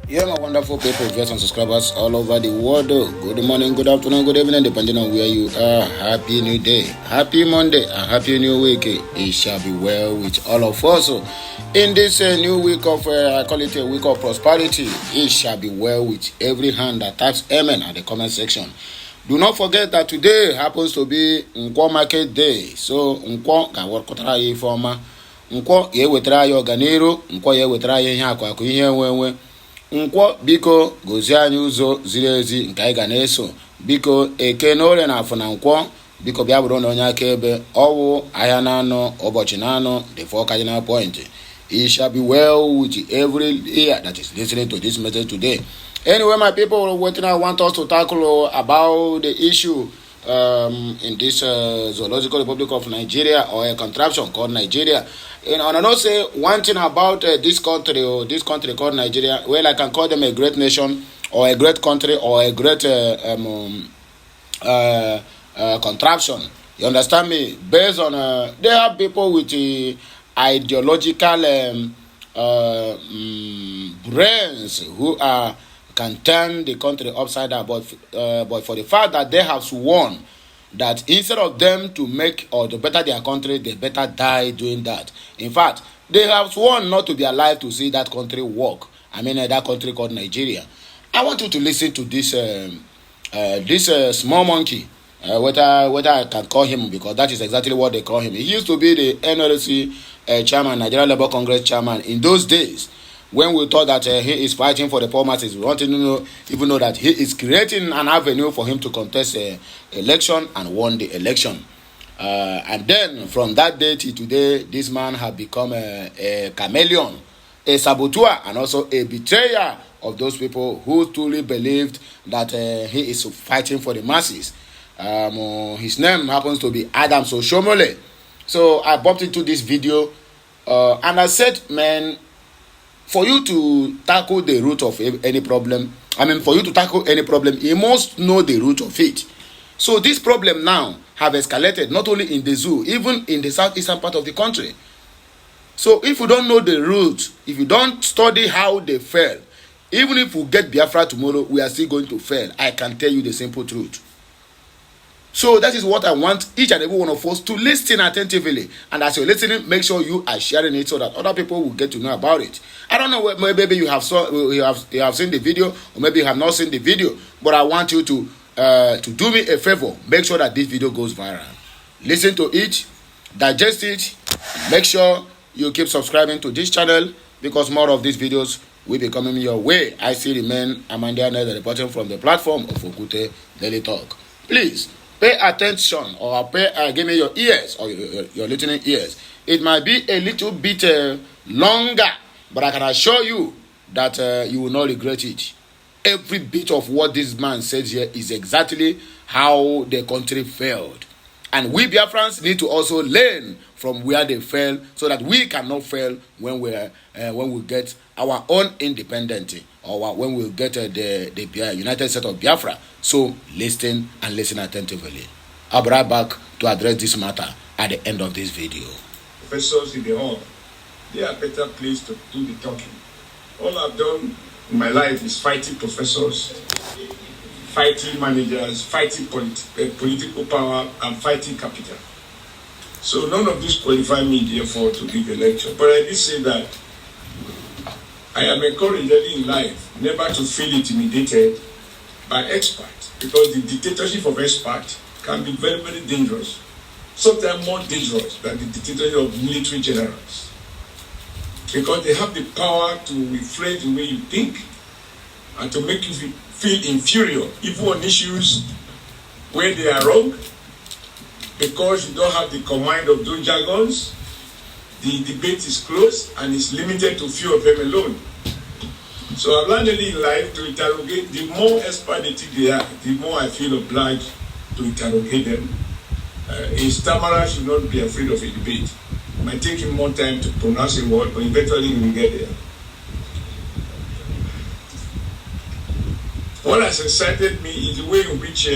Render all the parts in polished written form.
Yeah, my wonderful people, viewers and subscribers all over the world. Good morning, good afternoon, good evening, depending on where you are. Happy New Day, Happy Monday, and Happy New Week. It shall be well with all of us. In this new week of, I call it a week of prosperity, it shall be well with every hand that types amen at the comment section. Do not forget that today happens to be Nkwo Market Day. So, Nkwo ga-awakọtara ya ifeọma. Nkwo ya ewetara ya ọganiru. Nkwo ya ewetara ya ihe akụ ihe enwe. Nkwo biko gozie anyị ụzọ ziri ezi nke anyị ga na-eso. Biko eke n'ore na afọ na Nkwo biko bịa bụrụ na onye akaebe ọwụ ahịa na-anọ ụbọchị na-anọ the 4 cardinal point. It shall be well with every ear that is listening to this message today. Anyway, my people, what I want us to tackle about the issue in this zoological republic of Nigeria, or a contraption called Nigeria. And I don't say one thing about this country called Nigeria. Well, I can call them a great nation, or a great country, or a great contraption. You understand me? Based on there are people with ideological brains who can turn the country upside down, but for the fact that they have sworn that instead of them to make or to better their country, they better die doing that. In fact, they have sworn not to be alive to see that country work. I mean, that country called Nigeria. I want you to listen to this small monkey. Whether I can call him, because that is exactly what they call him. He used to be the NLC chairman, Nigeria Labour Congress chairman in those days, when we thought that he is fighting for the poor masses. We wanted to even know that he is creating an avenue for him to contest an election and won the election. And then from that day to today, this man has become a chameleon, a saboteur, and also a betrayer of those people who truly believed that he is fighting for the masses. His name happens to be Adam Soshomole. So I bumped into this video and I said, man, for you to tackle the root of any problem, for you to tackle any problem, you must know the root of it. So this problem now have escalated not only in the zoo, even in the southeastern part of the country. So if you don't know the root, if you don't study how they fell, even if we get Biafra tomorrow, we are still going to fail. I can tell you the simple truth. So that is what I want each and every one of us to listen attentively. And as you're listening, make sure you are sharing it so that other people will get to know about it. I don't know, maybe you have seen the video, or maybe you have not seen the video, but I want you to do me a favor. Make sure that this video goes viral. Listen to it, digest it, make sure you keep subscribing to this channel, because more of these videos will be coming your way. I still remain Amanda Ned, reporting from the platform of Okute Daily Talk. Please pay attention, or give me your ears, or your listening ears. It might be a little bit longer, but I can assure you that you will not regret it. Every bit of what this man says here is exactly how the country failed. And we Biafrans need to also learn from where they fail, so that we cannot fail when we get our own independence, or when we get the United States of Biafra. So listen and listen attentively. I'll be right back to address this matter at the end of this video. Professors in the hall, they are better placed to do the talking. All I've done in my life is fighting professors, fighting managers, fighting political power, and fighting capital. So none of this qualify me, therefore, to give a lecture. But I did say that I am encouraged in life never to feel intimidated by experts, because the dictatorship of experts can be very, very dangerous. Sometimes more dangerous than the dictatorship of military generals, because they have the power to reflect the way you think and to make you feel inferior, even on issues where they are wrong, because you don't have the command of those jargons. The debate is closed and is limited to few of them alone. So I've learned in life to interrogate. The more expert they are, the more I feel obliged to interrogate them. A stammerer should not be afraid of a debate. It might take him more time to pronounce a word, but eventually he will get there. What has excited me is the way in which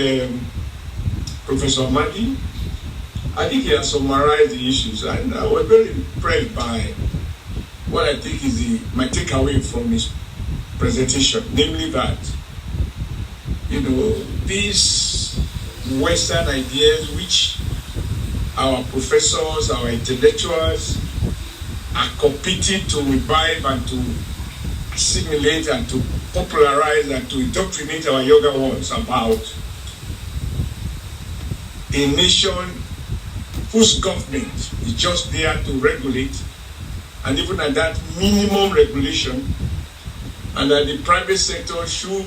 Professor Madi, I think he has summarized the issues, and I was very impressed by what I think is my takeaway from his presentation, namely that, these Western ideas which our professors, our intellectuals are competing to revive and to assimilate and to popularize and to indoctrinate our younger ones about a nation whose government is just there to regulate, and even at that minimum regulation, and that the private sector should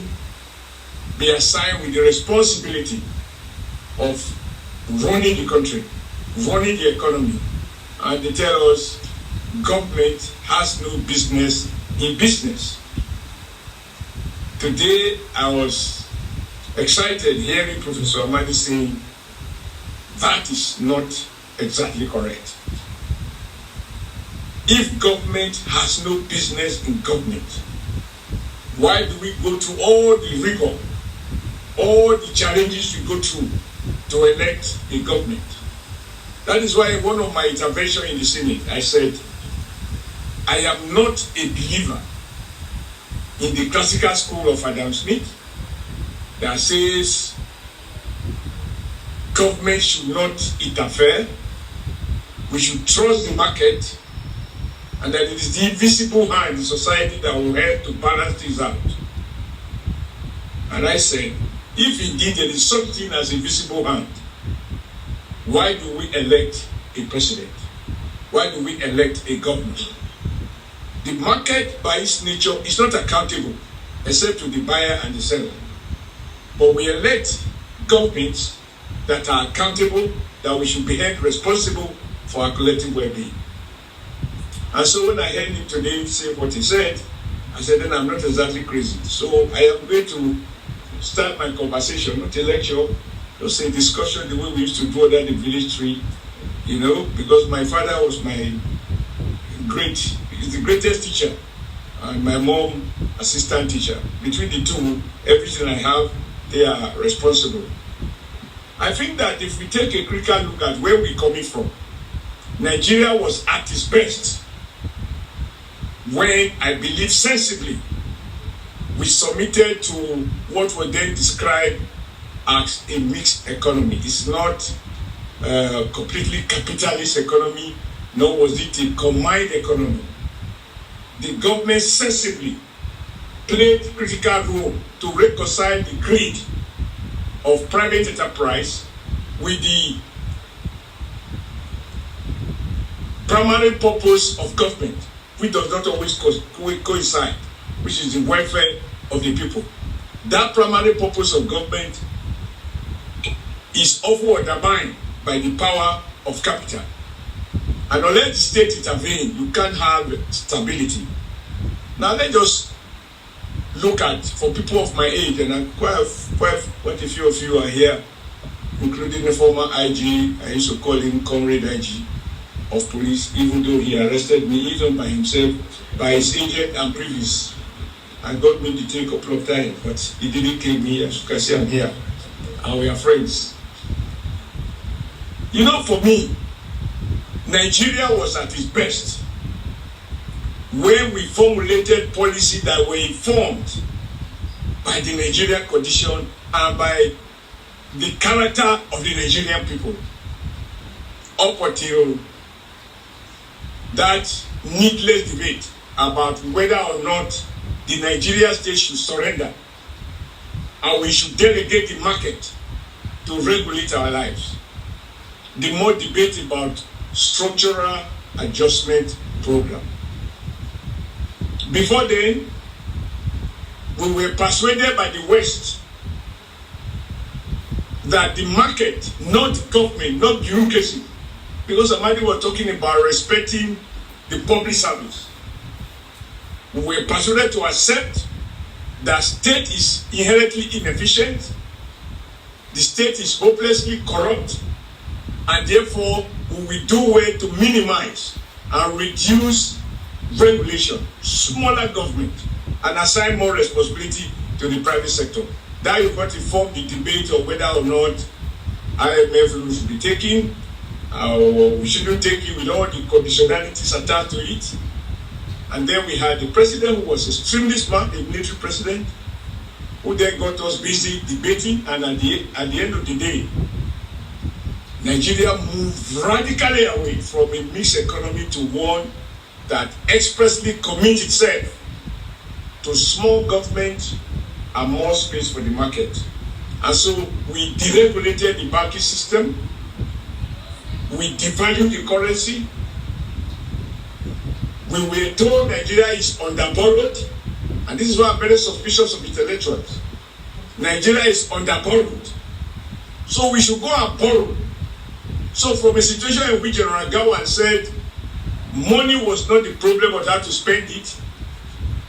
be assigned with the responsibility of running the country, running the economy. And they tell us government has no business in business. Today I was excited hearing Professor Amadi saying that is not exactly correct. If government has no business in government, why do we go through all the rigor, all the challenges we go through to elect a government? That is why in one of my interventions in the Senate, I said, I am not a believer in the classical school of Adam Smith that says government should not interfere, we should trust the market, and that it is the invisible hand in society that will help to balance things out. And I said, if indeed there is something as a visible hand, why do we elect a president? Why do we elect a government? The market by its nature is not accountable except to the buyer and the seller. But we elect governments that are accountable, that we should be held responsible for our collective well-being. And so when I heard him today say what he said, I said, then I'm not exactly crazy. So I am going to start my conversation, not a lecture, just a discussion the way we used to do under the village tree, because my father was the greatest teacher, and my mom, assistant teacher. Between the two, everything I have, they are responsible. I think that if we take a critical look at where we're coming from, Nigeria was at its best when, I believe sensibly, we submitted to what was then described as a mixed economy. It's not a completely capitalist economy, nor was it a combined economy. The government sensibly played a critical role to reconcile the greed of private enterprise with the primary purpose of government, which does not always coincide, which is the welfare of the people. That primary purpose of government is often undermined by the power of capital. And unless the state intervenes, you can't have stability. Now let's just look at, for people of my age, and I'm quite a few of you are here, including the former IG, I used to call him Comrade IG of police, even though he arrested me, even by himself, by his agent and previous. I got me detained a couple of times, but he didn't kill me. As you can see, I'm here. And we are friends. For me, Nigeria was at its best when we formulated policies that were informed by the Nigerian condition and by the character of the Nigerian people. Up until that needless debate about whether or not the Nigerian state should surrender and we should delegate the market to regulate our lives. The more debate about structural adjustment program. Before then, we were persuaded by the West that the market, not government, not bureaucracy, because somebody was talking about respecting the public service. We were persuaded to accept that state is inherently inefficient, the state is hopelessly corrupt, and therefore we will do well to minimize and reduce regulation, smaller government, and assign more responsibility to the private sector. That is what informed the debate of whether or not IMF should be taken, or we shouldn't take it with all the conditionalities attached to it. And then we had the president who was extremely smart, a military president, who then got us busy debating, and at the end of the day, Nigeria moved radically away from a mixed economy to one that expressly commits itself to small government and more space for the market. And so we deregulated the banking system, we devalued the currency, we were told Nigeria is underborrowed, and this is why I'm very suspicious of intellectuals. Nigeria is underborrowed, so we should go and borrow. So from a situation in which General Gawan said money was not the problem but how to spend it,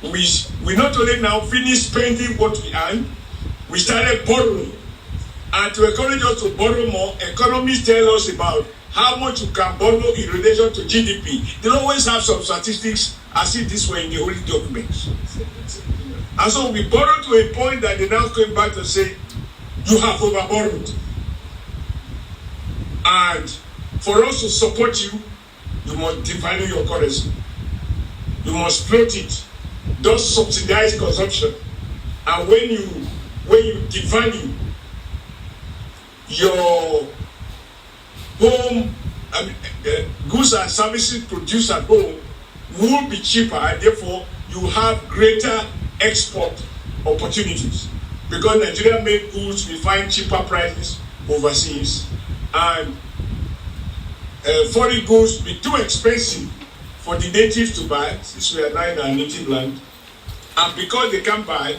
we not only now finished spending what we earned, we started borrowing. And to encourage us to borrow more, economists tell us about how much you can borrow in relation to GDP. They always have some statistics as if this were in the holy documents. And so we borrowed to a point that they now came back to say, you have overborrowed. And for us to support you, you must devalue your currency. You must float it. Don't subsidize consumption. And when you devalue, your home goods and services produced at home will be cheaper, and therefore you have greater export opportunities. Because Nigeria made goods, we find cheaper prices overseas, and foreign goods be too expensive for the natives to buy, since we are now in our native land. And because they can't buy,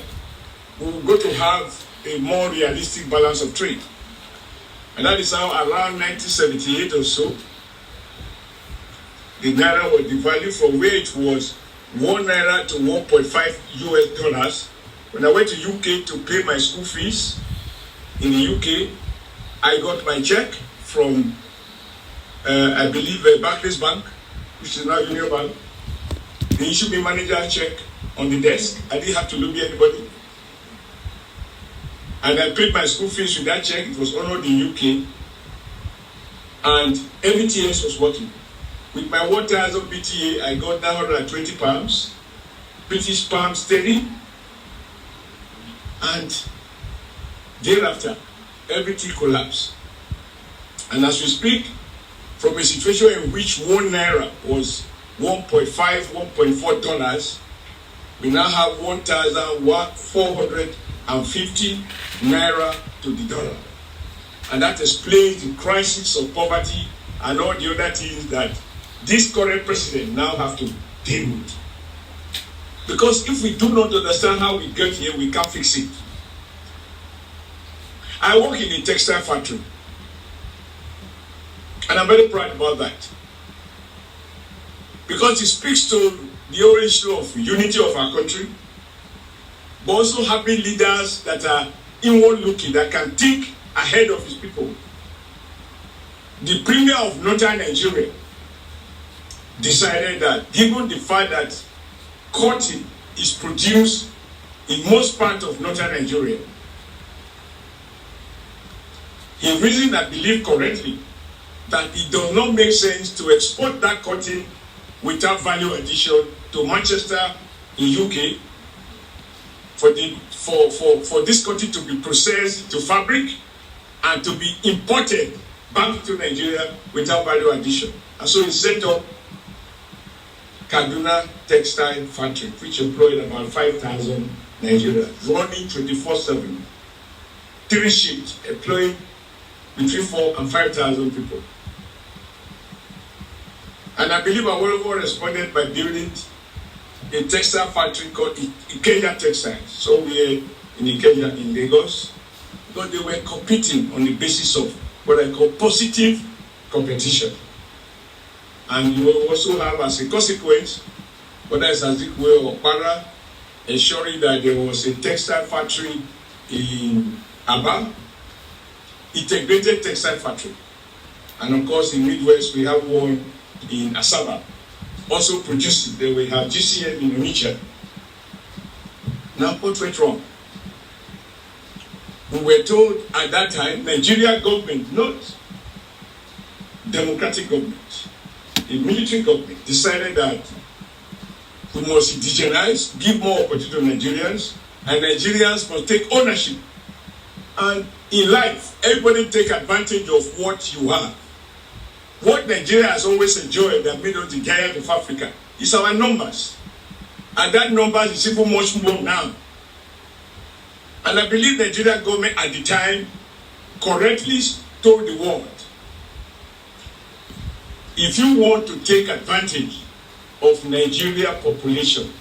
we will go to have a more realistic balance of trade. And that is how around 1978 or so, the naira was devalued from where it was 1 naira to 1.5 US dollars. When I went to UK to pay my school fees in the UK, I got my check from, I believe, Barclays Bank, which is now Union Bank. They issued me manager's check on the desk. I didn't have to look at anybody. And I paid my school fees with that check. It was honored in UK. And everything else was working. With my 1,000 BTA, I got 920 pounds, British pounds sterling. And thereafter, everything collapsed. And as we speak, from a situation in which 1 naira was 1.5, 1.4 dollars, we now have 1,450 naira to the dollar. And that explains the crisis of poverty and all the other things that this current president now have to deal with. Because if we do not understand how we get here, we can't fix it. I work in a textile factory. And I'm very proud about that. Because it speaks to the whole issue of unity of our country, but also having leaders that are inward looking, that can think ahead of his people. The premier of northern Nigeria decided that, given the fact that cotton is produced in most parts of northern Nigeria, he reasoned and believed correctly that it does not make sense to export that cotton without value addition to Manchester in UK for this cotton to be processed to fabric and to be imported back to Nigeria without value addition. And so he set up Kaduna Textile Factory, which employed about 5,000 Nigerians, running 24/7, 3 shifts, employing between 4,000 and 5,000 people. And I believe Awolowo responded by building a textile factory called Ikeja Textile. So we are in Ikeja in Lagos, because they were competing on the basis of what I call positive competition. And you will also have, as a consequence, whether it's Azikwe or Para, ensuring that there was a textile factory in Aba, integrated textile factory. And of course, in Midwest, we have one in Asaba, also producing. Then we have GCM in Onitsha. Now, what went wrong? We were told at that time, Nigeria government, not democratic government, the military government, decided that We must indigenize, give more opportunity to Nigerians, and Nigerians must take ownership. And in life, everybody take advantage of what you have. What Nigeria has always enjoyed that made us the giant of Africa is our numbers. And that numbers is even much more now. And I believe the Nigerian government at the time correctly told the world, if you want to take advantage of Nigeria population,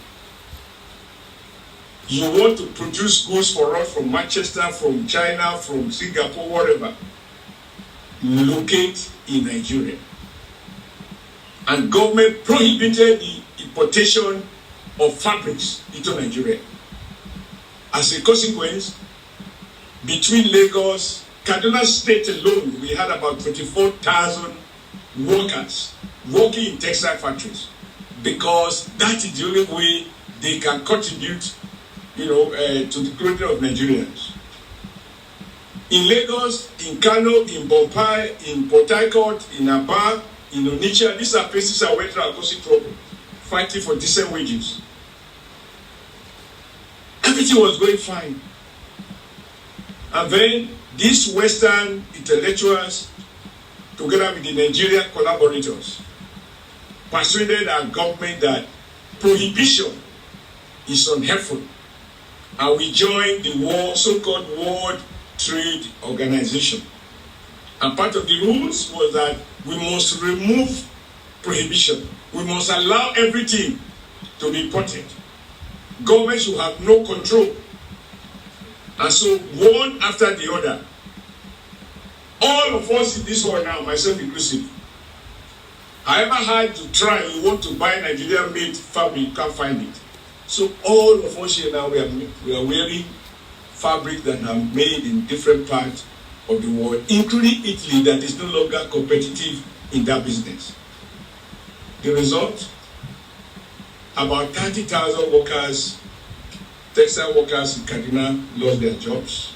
you want to produce goods for us from Manchester, from China, from Singapore, whatever, locate in Nigeria. And government prohibited the importation of fabrics into Nigeria. As a consequence, between Lagos, Kaduna State alone, we had about 24,000 workers working in textile factories, because that is the only way they can contribute, to the growth of Nigerians. In Lagos, in Kano, in Bombay, in Port Harcourt, in Aba, in Onitsha, these are places I went through causing trouble, fighting for decent wages. Everything was going fine. And then these Western intellectuals, together with the Nigerian collaborators, persuaded our government that prohibition is unhelpful. And we joined the so-called World Trade Organization. And part of the rules was that we must remove prohibition. We must allow everything to be imported. Government should have no control. And so, one after the other, all of us in this world now, myself inclusive, however hard to try, you want to buy Nigerian-made fabric, you can't find it. So all of us here now, we are wearing fabric that are made in different parts of the world, including Italy, that is no longer competitive in that business. The result? About 30,000 workers, textile workers in Kaduna, lost their jobs.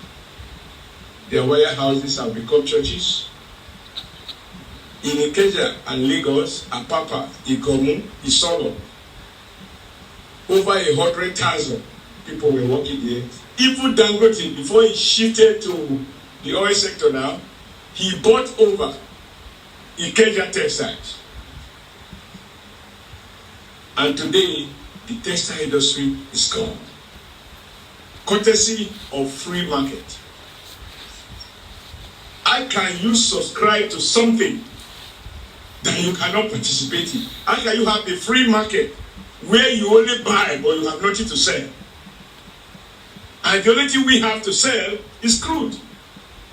Their warehouses have become churches. In Ikeja and Lagos, Apapa, Ikomu, Isolo, over 100,000 people were working there. Even Dangote, before he shifted to the oil sector now, he bought over Ikeja textiles. And today, the textile industry is gone. Courtesy of free market. How can you subscribe to something that you cannot participate in? How can you have a free market where you only buy but you have nothing to sell? And the only thing we have to sell is crude.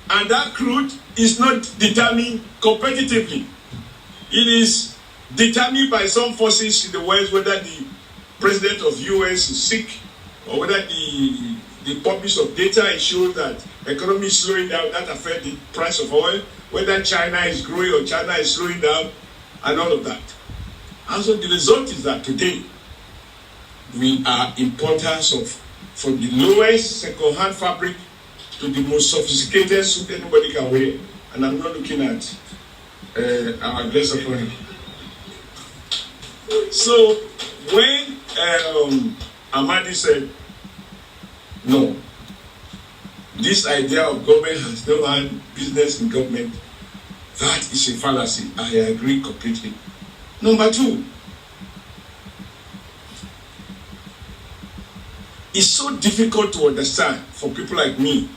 And that crude is not determined competitively. It is determined by some forces in the West, whether the president of US is sick, or whether the publish of data it shows that economy is slowing down, that affects the price of oil, whether China is growing or China is slowing down, and all of that. And so the result is that today, we are importers of, from the lowest second-hand fabric to the most sophisticated suit anybody can wear. And I'm not looking at our glass of oil. So when Amadi said, no, this idea of government has no hand business in government, that is a fallacy. I agree completely. Number two, it's so difficult to understand for people like me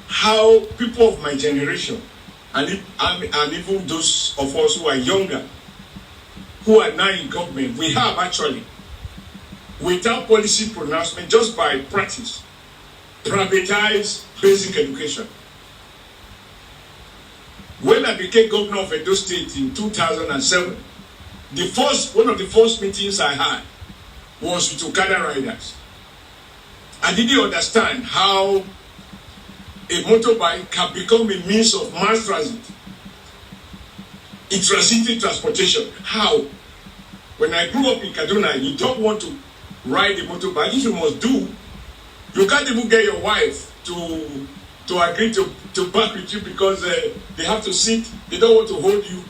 how people of my generation and even those of us who are younger, who are now in government, we have actually, without policy pronouncement, just by practice, privatize basic education. When I became governor of Edo State in 2007, one of the first meetings I had was with Okada riders. I didn't understand how a motorbike can become a means of mass transit, intracity transportation. How? When I grew up in Kaduna, you don't want to ride a motorbike. If you must do, you can't even get your wife to agree to back with you because they have to sit, they don't want to hold you.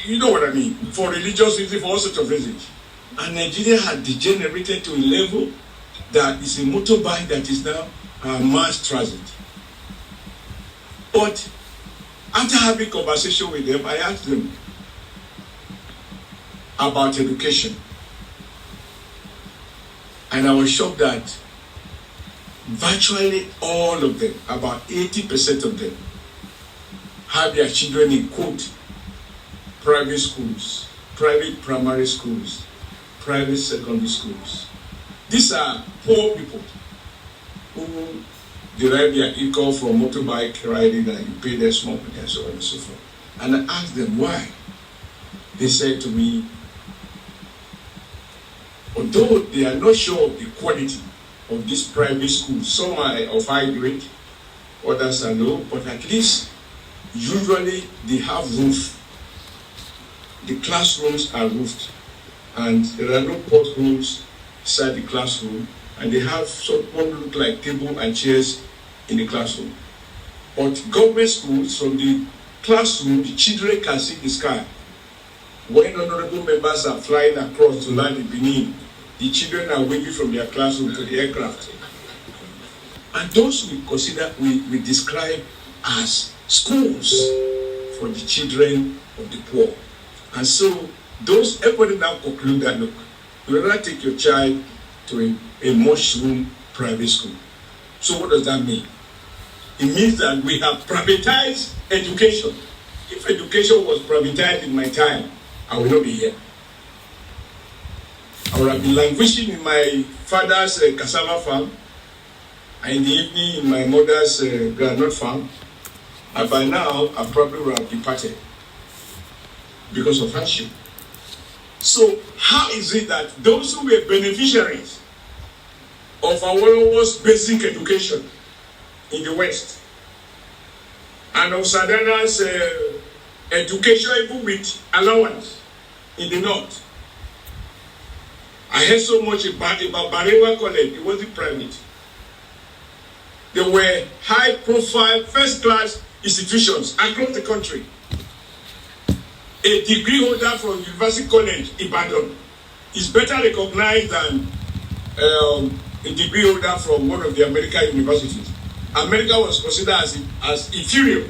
You know what I mean? For religious reasons, for all sorts of reasons. And Nigeria had degenerated to a level that is a motorbike that is now mass transit. But after having conversation with them, I asked them about education. And I was shocked that virtually all of them, about 80% of them, have their children in quote, private schools, private primary schools, private secondary schools. These are poor people who derive their income from motorbike riding and you pay their small money and so on and so forth. And I asked them why. They said to me, although they are not sure of the quality of these private schools, some are of high grade, others are low, but at least usually they have roof. The classrooms are roofed, and there are no potholes inside the classroom, and they have what look like table and chairs in the classroom. But government schools, from the classroom, the children can see the sky. When honorable members are flying across to land in Benin, the children are waving from their classroom to the aircraft. And those we consider, we describe as schools for the children of the poor. And so those, everybody now conclude that, look, you rather take your child to a mushroom private school. So what does that mean? It means that we have privatized education. If education was privatized in my time, I would not be here. I would have been languishing in my father's cassava farm, and in the evening in my mother's groundnut farm. And by now, I probably would have departed because of hardship. So how is it that those who were beneficiaries of our lowest basic education in the West, and of Sadana's education even with allowance in the North? I heard so much about Barewa College. It wasn't private. There were high-profile, first-class institutions across the country. A degree holder from University College, Ibadan, is better recognized than a degree holder from one of the American universities. America was considered as inferior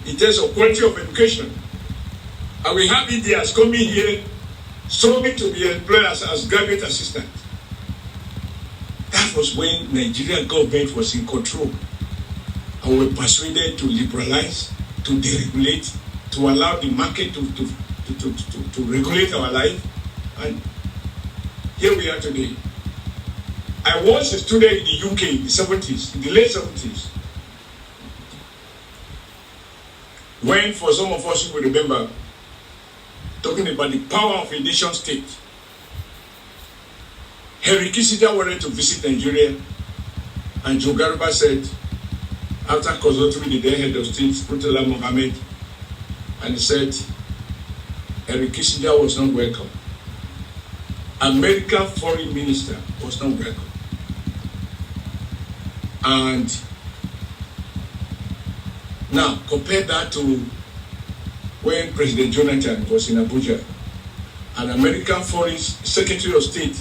in terms of quality of education. And we have Indians coming here struggling to be employed as graduate assistant. That was when Nigerian government was in control and were persuaded to liberalize, to deregulate, to allow the market to regulate our life. And here we are today. I was a student in the UK in the 70s, in the late 70s, when, for some of us who will remember, talking about the power of a nation state, Henry Kissinger wanted to visit Nigeria, and Joe Garba said, after consulting the then head of state, Murtala Mohammed, and he said, Henry Kissinger was not welcome. American foreign minister was not welcome. And now, compare that to when President Jonathan was in Abuja, an American Foreign Secretary of State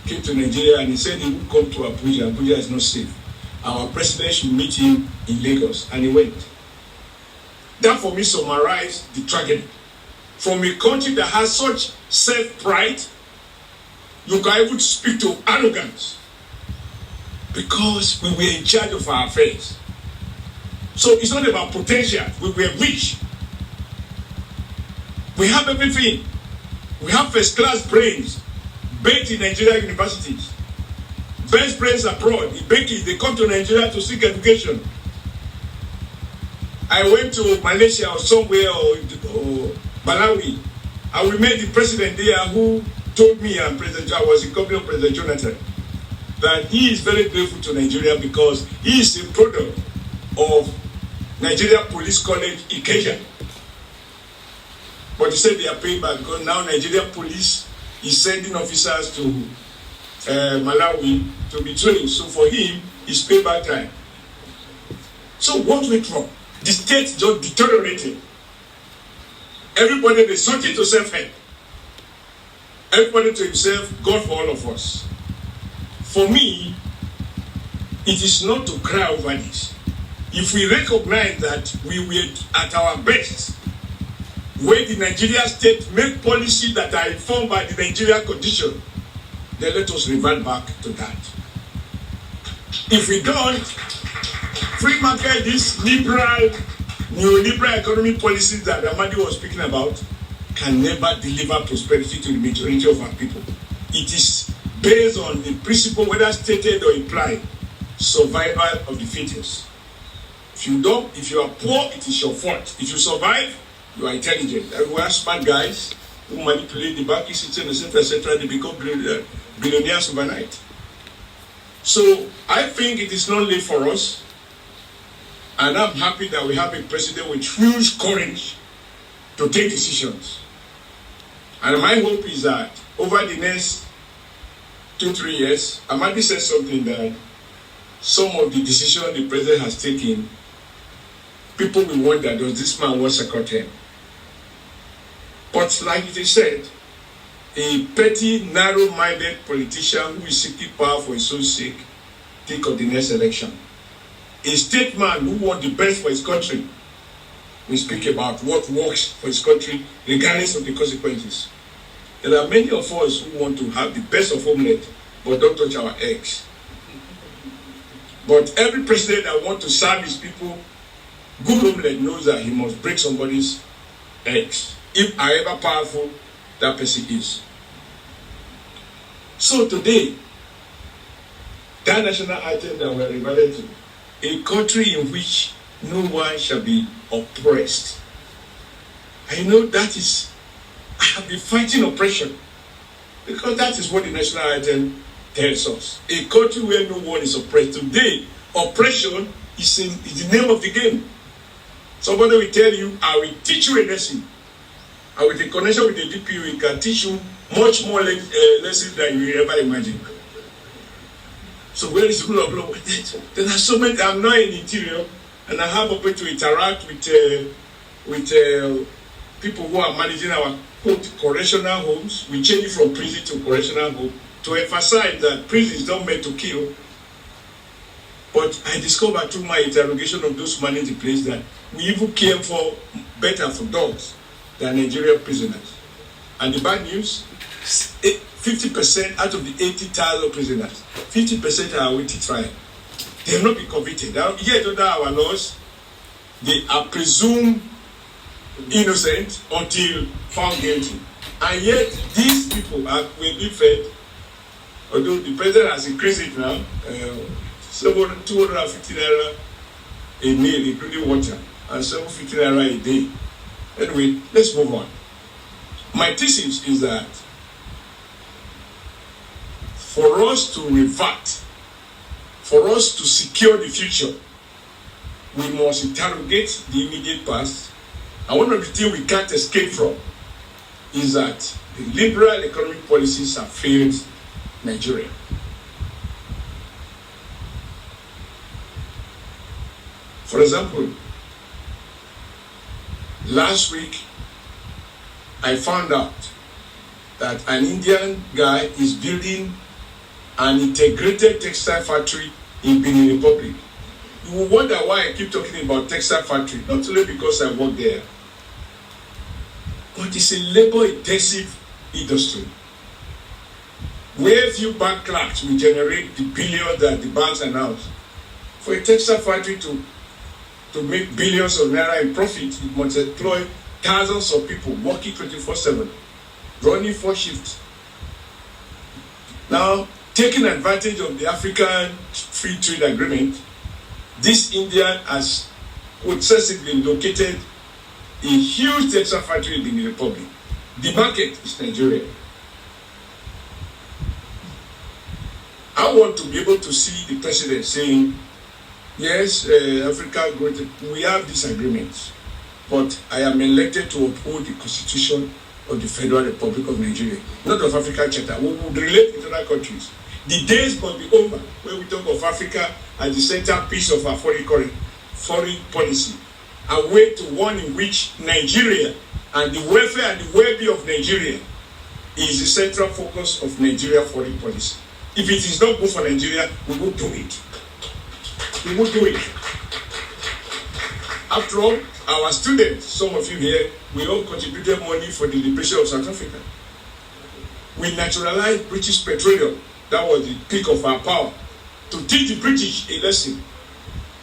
came to Nigeria and he said he would come to Abuja. Abuja is not safe. Our president should meet him in Lagos, and he went. That for me summarized the tragedy. From a country that has such self-pride, you can even speak to arrogance because we were in charge of our affairs. So it's not about potential. We were rich. We have everything. We have first-class brains baked in Nigerian universities. Best brains abroad. They come to Nigeria to seek education. I went to Malaysia or somewhere or Malawi, and we met the president there who told me, and I was in company of President Jonathan, that he is very grateful to Nigeria because he is a product of Nigeria Police College Ikeja. But he said they are paying back because now Nigeria Police is sending officers to Malawi to be trained. So for him, it's payback time. So what went wrong? The state just deteriorated. Everybody resorted to self-help. Everybody to himself, God for all of us. For me, it is not to cry over this. If we recognize that we were at our best, when the Nigerian state make policy that are informed by the Nigerian condition, then let us revert back to that. If we don't, free market, this liberal, neoliberal economic policies that Amadi was speaking about, can never deliver prosperity to the majority of our people. It is based on the principle, whether stated or implied, survival of the fittest. If you are poor, it is your fault. If you survive, you are intelligent. And we are smart guys who manipulate the banking system, etc., they become billionaires overnight. So I think it is not late for us. And I'm happy that we have a president with huge courage to take decisions. And my hope is that over the next 2-3 years, Amadi said something that some of the decisions the president has taken, people will wonder, does this man want to second him? But like it is said, a petty, narrow-minded politician who is seeking power for his own sake, think of the next election. A statesman who wants the best for his country will speak about what works for his country, regardless of the consequences. There are many of us who want to have the best of omelette, but don't touch our eggs. But every president that wants to serve his people good omelette knows that he must break somebody's eggs, if however powerful that person is. So today, that national item that we're referring to, a country in which no one shall be oppressed. I know that is, I have been fighting oppression, because that is what the national item tells us. A country where no one is oppressed. Today, oppression is the name of the game. Somebody will tell you, I will teach you a lesson. And with a connection with the DPU, it can teach you much more lessons than you ever imagine. So where is the rule of law? There are so many. I'm not in the interior, and I have opportunity to interact with people who are managing our quote correctional homes. We change it from prison to correctional home to emphasize that prison is not meant to kill. But I discovered through my interrogation of those managing the place that we even care for better for dogs than Nigerian prisoners. And the bad news, 50% out of the 80,000 prisoners, 50% are awaiting trial. They have not been convicted. Now, yet under our laws, they are presumed innocent until found guilty. And yet, these people will be fed, although the president has increased it now, 250 naira a meal, including water, and 750 naira a day. Anyway, let's move on. My thesis is that for us to revert, for us to secure the future, we must interrogate the immediate past. And one of the things we can't escape from is that the liberal economic policies have failed Nigeria. For example, last week, I found out that an Indian guy is building an integrated textile factory in Benin Republic. You will wonder why I keep talking about textile factory, not only because I work there, but it's a labor-intensive industry where few bank clerks will generate the billions that the banks announce. For a textile factory to make billions of naira in profit, it must employ thousands of people working 24/7, running 4 shifts. Now, taking advantage of the African Free Trade Agreement, this Indian has successively located a huge textile factory in the Republic. The market is Nigeria. I want to be able to see the president saying, yes, Africa, we have disagreements, but I am elected to uphold the Constitution of the Federal Republic of Nigeria, not of African Charter. We would relate with other countries. The days must be over when we talk of Africa as the centerpiece of our foreign policy, and way to one in which Nigeria and the welfare and the well-being of Nigeria is the central focus of Nigeria foreign policy. If it is not good for Nigeria, we will do it. We will do it. After all, our students, some of you here, we all contributed money for the liberation of South Africa. We naturalized British petroleum. That was the peak of our power. To teach the British a lesson.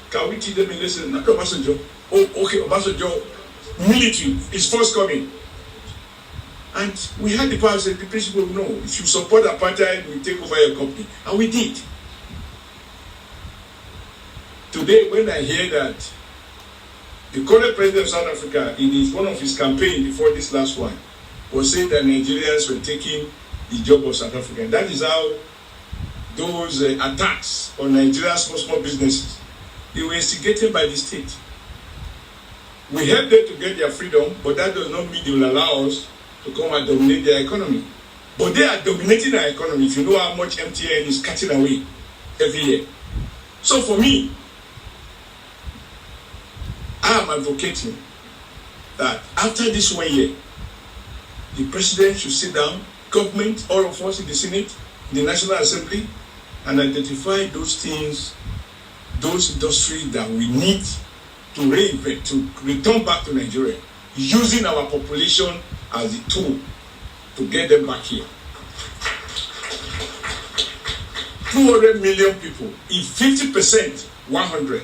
Can we teach them a lesson? Not Obasanjo. Oh, okay, Obasanjo, military is forthcoming. And we had the power to say, the British people, no, if you support apartheid, we take over your company. And we did. Today, when I hear that the current president of South Africa, in one of his campaigns before this last one, was saying that Nigerians were taking the job of South Africa. That is how those attacks on Nigeria's small businesses, they were instigated by the state. We helped them to get their freedom, but that does not mean they will allow us to come and dominate their economy. But they are dominating our economy. If you know how much MTN is cutting away every year. So for me, I am advocating that after this 1 year, the president should sit down, government, all of us in the Senate, in the National Assembly, and identify those things, those industries that we need to reinvent, to return back to Nigeria, using our population as a tool to get them back here. 200 million people, if 50%, 100,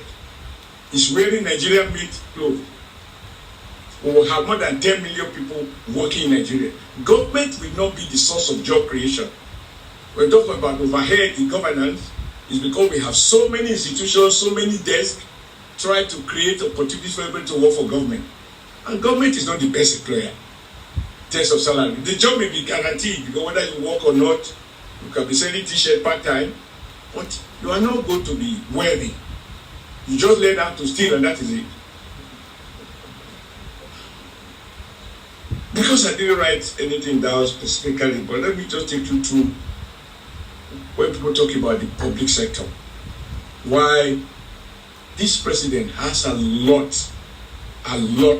is wearing Nigerian-made clothes, we will have more than 10 million people working in Nigeria. Government will not be the source of job creation. We're talking about overhead in governance. It's because we have so many institutions, so many desks, try to create opportunities for everybody to work for government. And government is not the best employer in terms of salary. The job may be guaranteed because whether you work or not, you can be selling t-shirt part-time, but you are not going to be wealthy. You just learn how to steal and that is it. Because I didn't write anything down specifically, but let me just take you through when people talk about the public sector. Why this president has a lot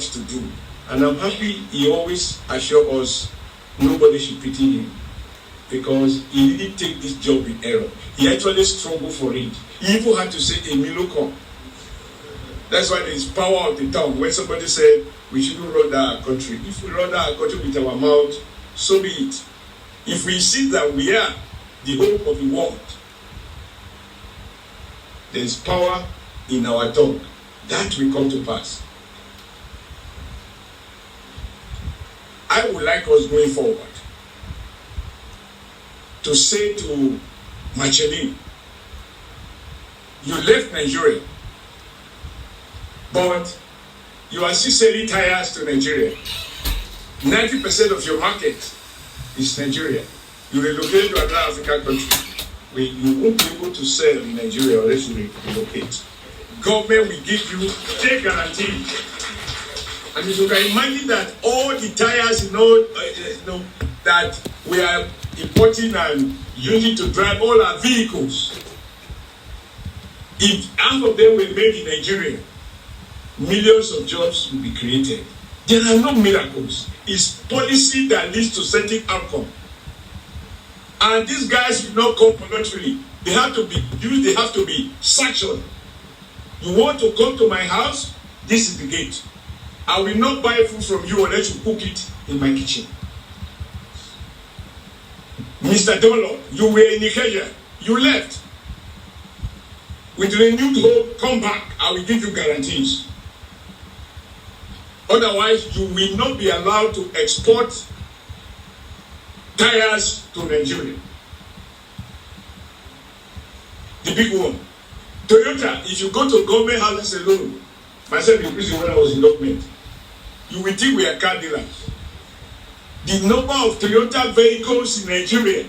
to do. And I'm happy he always assures us nobody should pity him. Because he didn't take this job in error. He actually struggled for it. He even had to say a milocom. That's why there is power of the tongue. When somebody said we shouldn't run our country. If we run our country with our mouth, so be it. If we see that we are the hope of the world, there is power in our tongue. That will come to pass. I would like us going forward to say to Machelin, you left Nigeria, but you are still selling tires to Nigeria. 90% of your market is Nigeria. You relocate to another African country. You won't be able to sell in Nigeria unless you relocate. Government will give you a guarantee. And if you can imagine that all the tires, that we are importing and using to drive all our vehicles, if half of them were made in Nigeria, millions of jobs will be created. There are no miracles. It's policy that leads to certain outcome. And these guys will not come voluntarily. They have to be used, they have to be sanctioned. You want to come to my house? This is the gate. I will not buy food from you unless you cook it in my kitchen. Mr. Dolo, you were in Nigeria. You left. With renewed hope, come back. I will give you guarantees. Otherwise, you will not be allowed to export tires to Nigeria. The big one. Toyota, if you go to government houses alone, myself in prison when I was in government, you will think we are car dealers. The number of Toyota vehicles in Nigeria,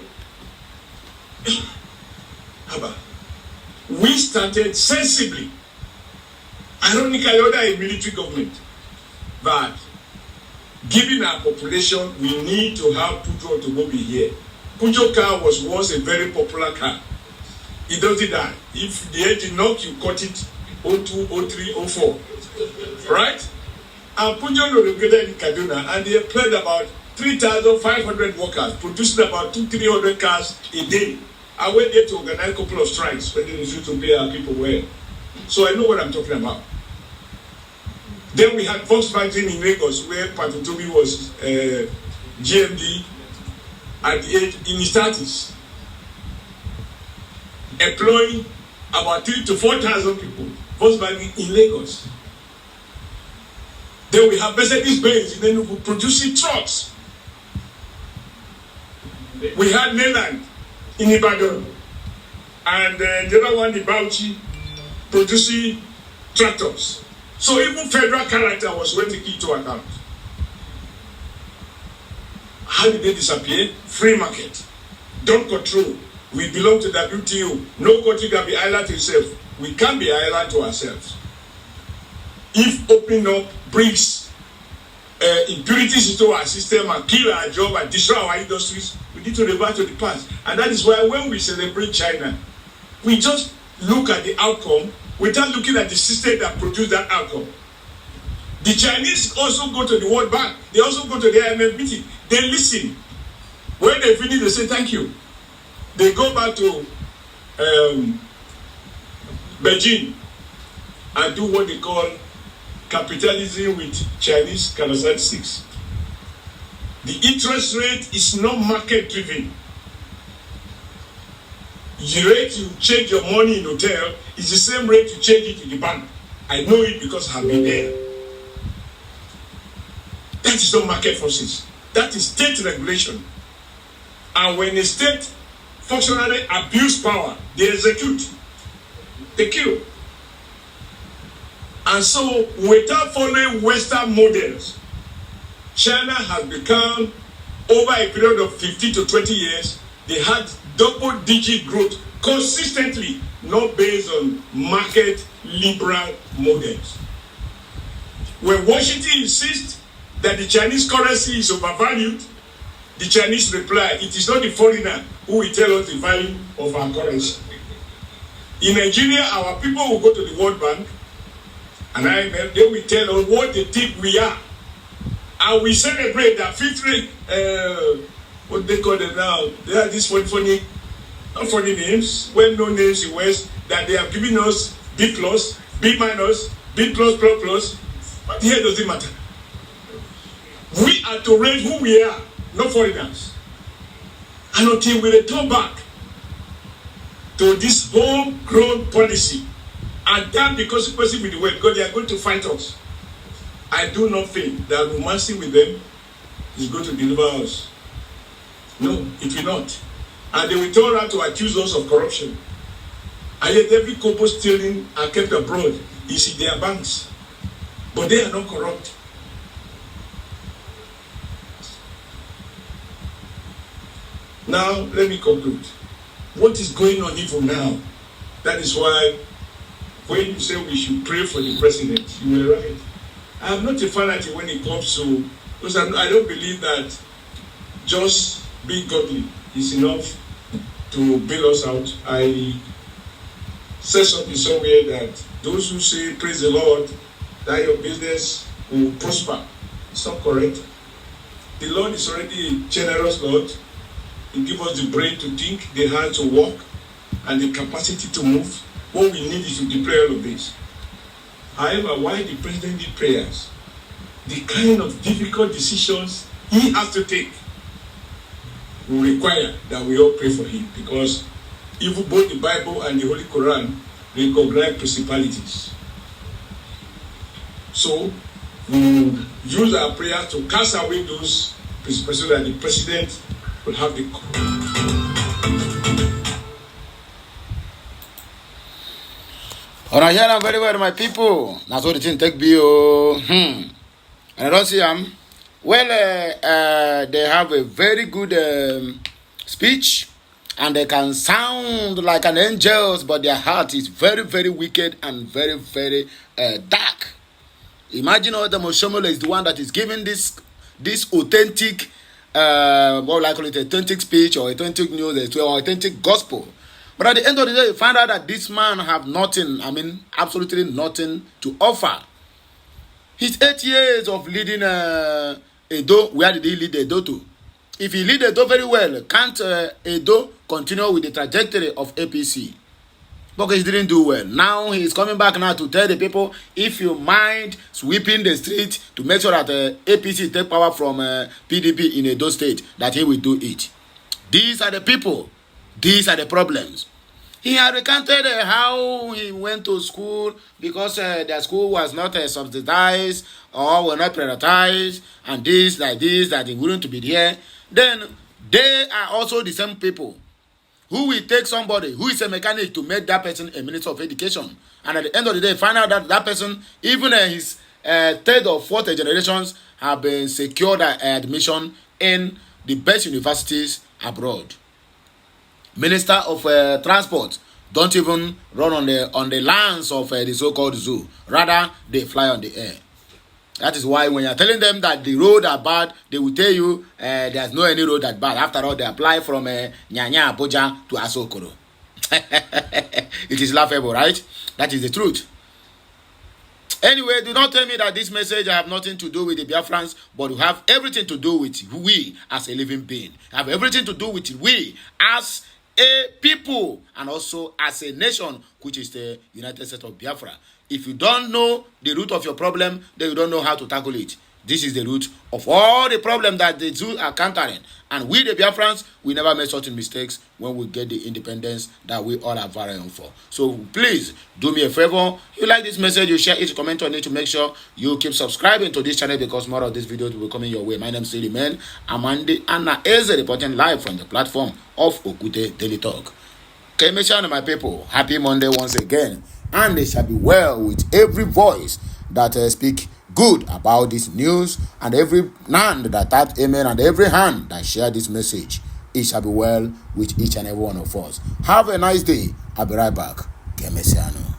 we started sensibly. Ironically, under a military government. But given our population, we need to have Pujo automobile here. Pujo car was once a very popular car. It doesn't die. If the engine knock, you cut it 02, 03, 04. Right? And Pujo located in Kaduna, and they employed about 3,500 workers producing about 200-300 cars a day. I went there to organize a couple of strikes when they refused to pay our people well. So I know what I'm talking about. Then we had Volkswagen in Lagos, where Patotomi was GMD at the age in his 30s, employing about 3,000 to 4,000 people. Volkswagen in Lagos. Then we have Mercedes-Benz in Enugu producing trucks. We had Neyland in Ibadan, and the other one in Bauchi producing tractors. So even federal character was going to keep to account. How did they disappear? Free market. Don't control. We belong to WTO. No country can be island to itself. We can't be island to ourselves. If opening up brings impurities into our system and kill our job and destroy our industries, we need to revert to the past. And that is why when we celebrate China, we just look at the outcome without looking at the system that produced that outcome. The Chinese also go to the World Bank. They also go to the IMF meeting. They listen. When they finish, they say thank you. They go back to Beijing and do what they call capitalism with Chinese characteristics. The interest rate is not market driven. The rate you change your money in hotel is the same rate you change it in the bank. I know it because I've been there. That is not market forces. That is state regulation. And when a state functionally abuse power, they execute, they kill. And so, without following Western models, China has become, over a period of 15 to 20 years, they had double-digit growth consistently, not based on market liberal models. When Washington insists that the Chinese currency is overvalued, the Chinese reply, it is not the foreigner who will tell us the value of our currency. In Nigeria, our people will go to the World Bank, and they will tell us what they think we are. And we celebrate that what they call it now, they have these funny names, well-known names in West, that they have given us B+, B-, B+++. But here doesn't matter. We are to rate who we are, not foreigners. And until we return back to this homegrown policy, and that the consequence with the world, because they are going to fight us. I do not think that romancing with them is going to deliver us. No, it will not. And they will turn around to accuse us of corruption. And yet every kobo stealing are kept abroad is in their banks. But they are not corrupt. Now, let me conclude. What is going on even now? That is why when you say we should pray for the president, you were right. I am not a fanatic when it comes to, because I don't believe that just being godly is enough to bail us out. I said something somewhere that those who say praise the Lord, that your business will prosper. It's not correct. The Lord is already a generous Lord. He gives us the brain to think, the hand to walk, and the capacity to move. What we need is to deploy all of this. However, why the president need prayers? The kind of difficult decisions he has to take will require that we all pray for him, because even both the Bible and the Holy Quran recognize principalities. So we will use our prayers to cast away those principalities so that the president will have the. Alright, hear them very well, my people. That's what the thing take be. And I don't see them. Well, they have a very good speech, and they can sound like an angels, but their heart is very, very wicked and very, very dark. Imagine all the Moshomola is the one that is giving this authentic, what I call it, authentic speech or authentic news or authentic gospel. But at the end of the day, you find out that this man have nothing, absolutely nothing to offer. His 8 years of leading Edo, where did he lead Edo to? If he lead Edo very well, can't Edo continue with the trajectory of APC? Because he didn't do well. Now he is coming back now to tell the people, if you mind sweeping the street to make sure that APC take power from PDP in Edo State, that he will do it. These are the people. These are the problems. He had recounted how he went to school because their school was not subsidized or were not prioritized, and this, that he wouldn't be there. Then they are also the same people who will take somebody who is a mechanic to make that person a minister of education. And at the end of the day, find out that that person, even his third or fourth generations, have been secured admission in the best universities abroad. Minister of Transport don't even run on the lands of the so-called zoo. Rather, they fly on the air. That is why when you're telling them that the road are bad, they will tell you there's no any road that bad. After all, they apply from Nyanya Abuja to Asokoro. It is laughable, right? That is the truth. Anyway, do not tell me that this message have nothing to do with the Biafrans, but we have everything to do with we as a living being. Have everything to do with we as a people and also as a nation, which is the United States of Biafra. If you don't know the root of your problem, then you don't know how to tackle it. This is the root of all the problems that the Jews are countering. And we, the Biafrans, we never make certain mistakes when we get the independence that we all are vying for. So please, do me a favor. You like this message, you share it, comment on it to make sure you keep subscribing to this channel because more of these videos will be coming your way. My name is Silly Man. Amandi Anna is reporting live from the platform of Okute Daily Talk. Okay, my people, happy Monday once again. And it shall be well with every voice that speak good about this news, and every hand that type amen, and every hand that share this message. It shall be well with each and every one of us. Have a nice day. I'll be right back. Kemesiano.